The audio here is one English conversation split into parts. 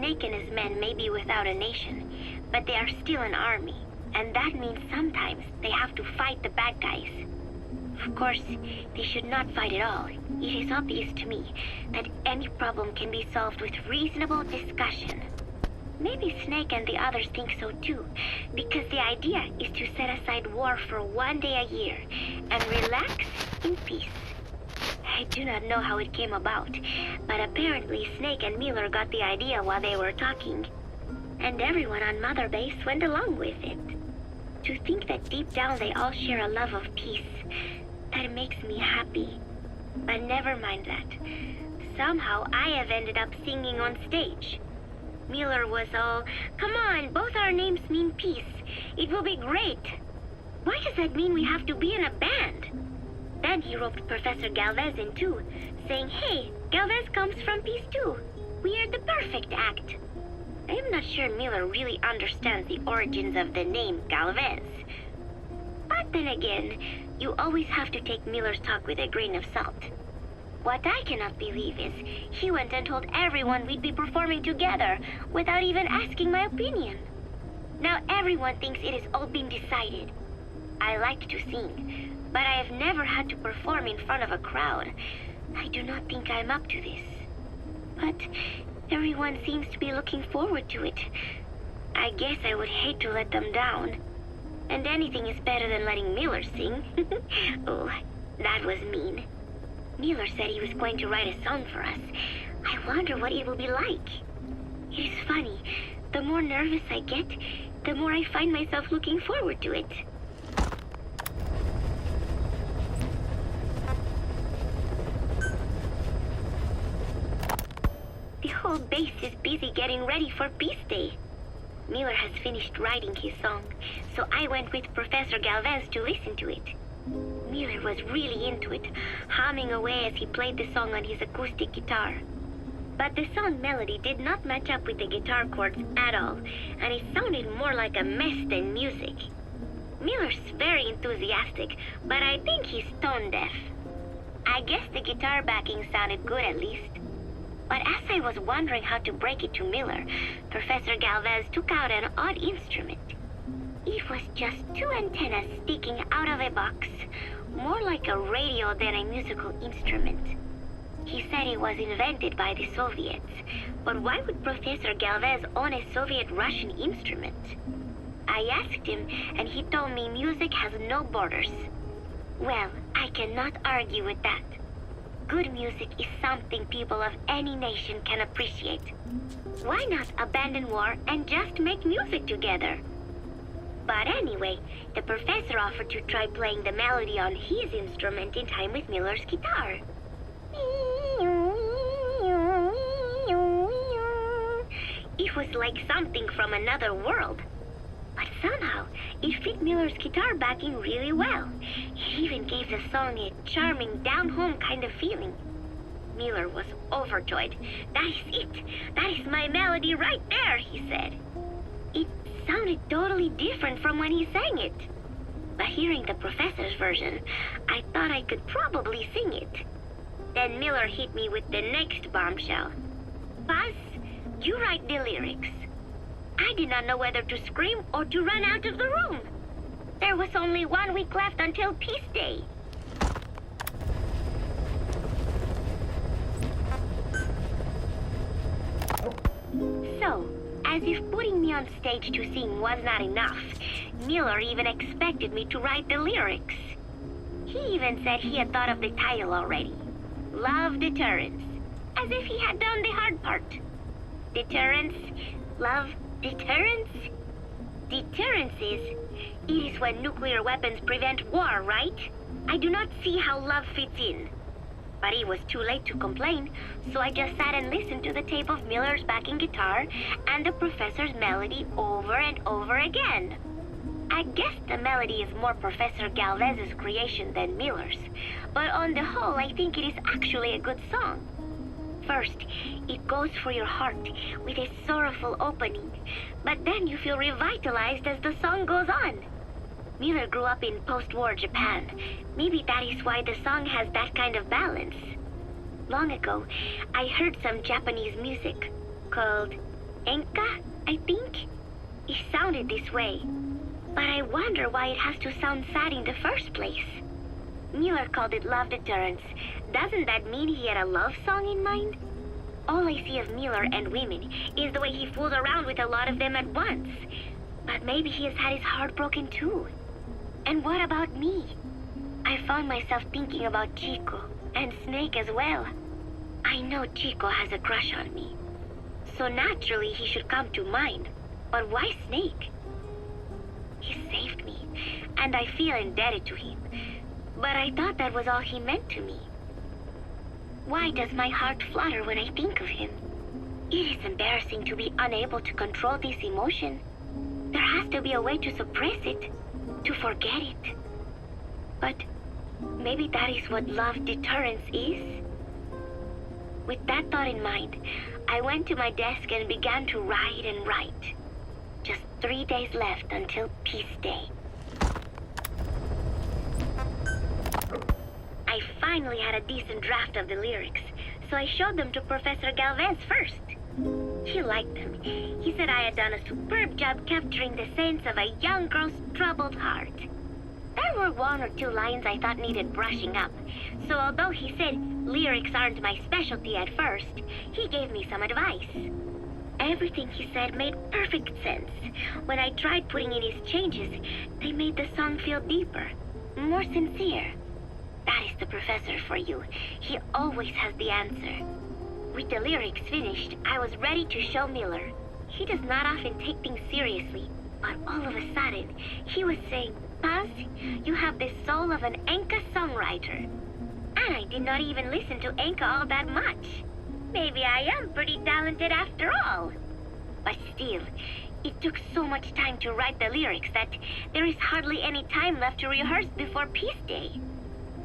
Snake and his men may be without a nation, but they are still an army, and that means sometimes they have to fight the bad guys. Of course, they should not fight at all. It is obvious to me that any problem can be solved with reasonable discussion. Maybe Snake and the others think so too, because the idea is to set aside war for 1 day a year and relax in peace. I do not know how it came about, but apparently Snake and Miller got the idea while they were talking, and everyone on Mother Base went along with it. To think that deep down they all share a love of peace, that makes me happy. But never mind that. Somehow I have ended up singing on stage. Miller was all, "Come on, both our names mean peace. It will be great." Why does that mean we have to be in a band? Then he roped Professor Galvez in too, saying, "Hey, Galvez comes from peace too. We are the perfect act." I am not sure Miller really understands the origins of the name Galvez. But then again, you always have to take Miller's talk with a grain of salt. What I cannot believe is he went and told everyone we'd be performing together without even asking my opinion. Now everyone thinks it has all been decided. I like to sing, but I have never had to perform in front of a crowd. I do not think I'm up to this. But everyone seems to be looking forward to it. I guess I would hate to let them down. And anything is better than letting Miller sing. Oh, that was mean. Miller said he was going to write a song for us. I wonder what it will be like. It is funny. The more nervous I get, the more I find myself looking forward to it. The whole base is busy getting ready for Peace Day. Miller has finished writing his song, so I went with Professor Galvez to listen to it. Miller was really into it, humming away as he played the song on his acoustic guitar. But the song melody did not match up with the guitar chords at all, and it sounded more like a mess than music. Miller's very enthusiastic, but I think he's tone deaf. I guess the guitar backing sounded good at least. But as I was wondering how to break it to Miller, Professor Galvez took out an odd instrument. It was just two antennas sticking out of a box, more like a radio than a musical instrument. He said it was invented by the Soviets, but why would Professor Galvez own a Soviet-Russian instrument? I asked him, and he told me music has no borders. Well, I cannot argue with that. Good music is something people of any nation can appreciate. Why not abandon war and just make music together? But anyway, the professor offered to try playing the melody on his instrument in time with Miller's guitar. It was like something from another world. But somehow, it fit Miller's guitar backing really well. It even gave the song a charming, down-home kind of feeling. Miller was overjoyed. "That is it! That is my melody right there," he said. It sounded totally different from when he sang it. But hearing the professor's version, I thought I could probably sing it. Then Miller hit me with the next bombshell. "Buzz, you write the lyrics." I did not know whether to scream or to run out of the room. There was only 1 week left until Peace Day. So, as if putting me on stage to sing was not enough, Miller even expected me to write the lyrics. He even said he had thought of the title already. Love Deterrence. As if he had done the hard part. Deterrence, love, deterrence? Deterrence is when nuclear weapons prevent war, right? I do not see how love fits in. But it was too late to complain, so I just sat and listened to the tape of Miller's backing guitar and the professor's melody over and over again. I guess the melody is more Professor Galvez's creation than Miller's, but on the whole I think it is actually a good song. First, it goes for your heart with a sorrowful opening, but then you feel revitalized as the song goes on. Miller grew up in post-war Japan. Maybe that is why the song has that kind of balance. Long ago, I heard some Japanese music called Enka, I think? It sounded this way. But I wonder why it has to sound sad in the first place. Miller called it love deterrence. Doesn't that mean he had a love song in mind? All I see of Miller and women is the way he fools around with a lot of them at once. But maybe he has had his heart broken too. And what about me? I found myself thinking about Chico and Snake as well. I know Chico has a crush on me, so naturally he should come to mind. But why Snake? He saved me, and I feel indebted to him. But I thought that was all he meant to me. Why does my heart flutter when I think of him? It is embarrassing to be unable to control this emotion. There has to be a way to suppress it, to forget it. But maybe that is what love deterrence is? With that thought in mind, I went to my desk and began to write and write. Just 3 days left until Peace Day. I finally had a decent draft of the lyrics, so I showed them to Professor Galvez first. He liked them. He said I had done a superb job capturing the sense of a young girl's troubled heart. There were 1 or 2 lines I thought needed brushing up, so although he said lyrics aren't my specialty at first, he gave me some advice. Everything he said made perfect sense. When I tried putting in his changes, they made the song feel deeper, more sincere. That is the professor for you. He always has the answer. With the lyrics finished, I was ready to show Miller. He does not often take things seriously, but all of a sudden, he was saying, "Paz, you have the soul of an Enka songwriter." And I did not even listen to Enka all that much. Maybe I am pretty talented after all. But still, it took so much time to write the lyrics that there is hardly any time left to rehearse before Peace Day.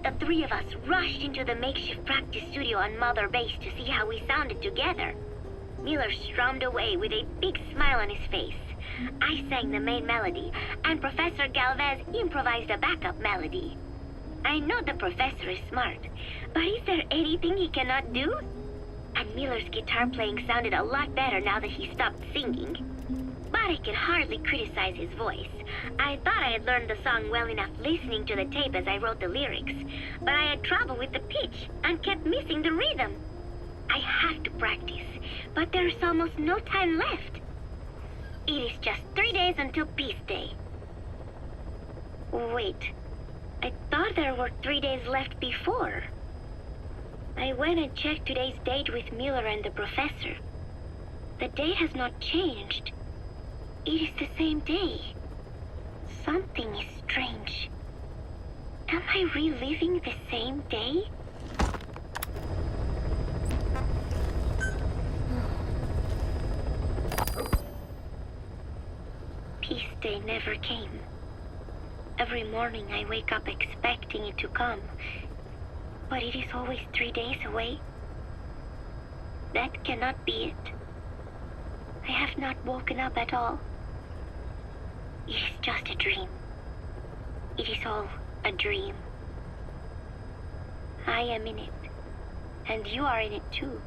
The 3 of us rushed into the makeshift practice studio on Mother Base to see how we sounded together. Miller strummed away with a big smile on his face. I sang the main melody, and Professor Galvez improvised a backup melody. I know the professor is smart, but is there anything he cannot do? And Miller's guitar playing sounded a lot better now that he stopped singing. But I can hardly criticize his voice. I thought I had learned the song well enough listening to the tape as I wrote the lyrics, but I had trouble with the pitch and kept missing the rhythm. I have to practice, but there's almost no time left. It is just 3 days until Peace Day. Wait, I thought there were 3 days left before. I went and checked today's date with Miller and the professor. The date has not changed. It is the same day. Something is strange. Am I reliving the same day? Peace Day never came. Every morning I wake up expecting it to come, but it is always 3 days away. That cannot be it. I have not woken up at all. It is just a dream. It is all a dream. I am in it, and you are in it too.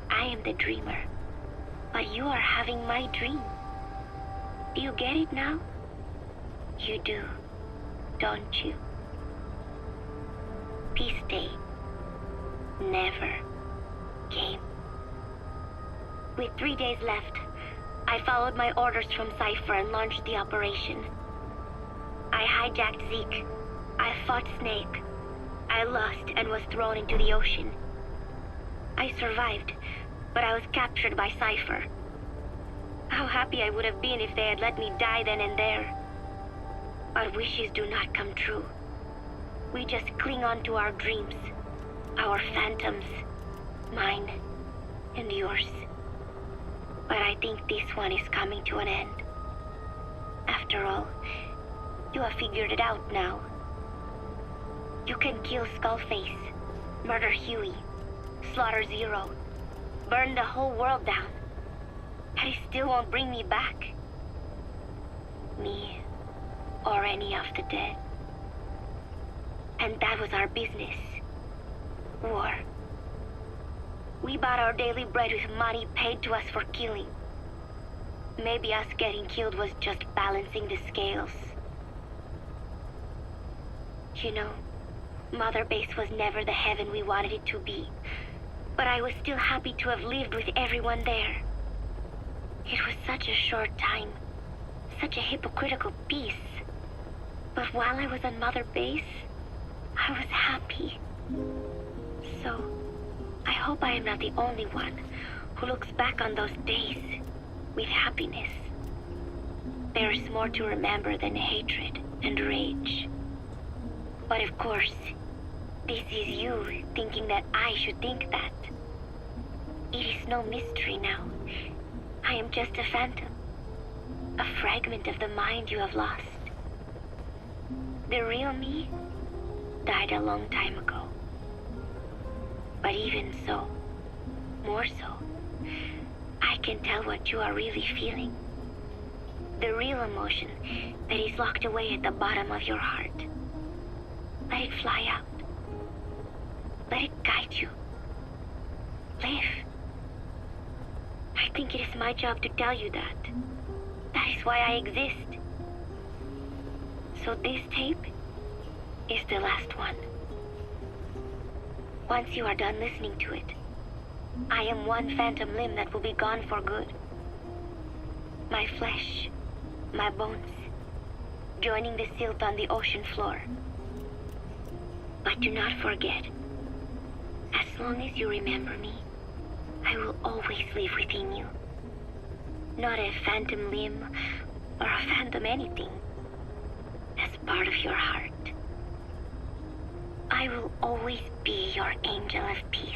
I am the dreamer, but you are having my dream. Do you get it now? You do, don't you? Peace Day never came. With 3 days left, I followed my orders from Cypher and launched the operation. I hijacked Zeke. I fought Snake. I lost and was thrown into the ocean. I survived, but I was captured by Cypher. How happy I would have been if they had let me die then and there. But wishes do not come true. We just cling on to our dreams, our phantoms, mine and yours. But I think this one is coming to an end. After all, you have figured it out now. You can kill Skullface, murder Huey, slaughter Zero, burn the whole world down, and it still won't bring me back. Me, or any of the dead. And that was our business. War. We bought our daily bread with money paid to us for killing. Maybe us getting killed was just balancing the scales. You know, Mother Base was never the heaven we wanted it to be. But I was still happy to have lived with everyone there. It was such a short time. Such a hypocritical peace. But while I was on Mother Base, I was happy. So, I hope I am not the only one who looks back on those days with happiness. There is more to remember than hatred and rage. But of course, this is you thinking that I should think that. It is no mystery now. I am just a phantom. A fragment of the mind you have lost. The real me died a long time ago. But even so, more so, I can tell what you are really feeling. The real emotion that is locked away at the bottom of your heart. Let it fly out. Let it guide you. Live. I think it is my job to tell you that. That is why I exist. So this tape is the last one. Once you are done listening to it, I am one phantom limb that will be gone for good. My flesh, my bones, joining the silt on the ocean floor. But do not forget, as long as you remember me, I will always live within you. Not a phantom limb or a phantom anything, as part of your heart. I will always be your angel of peace.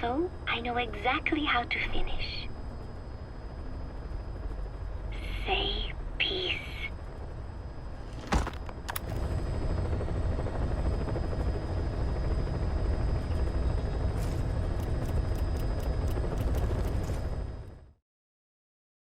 So I know exactly how to finish. Say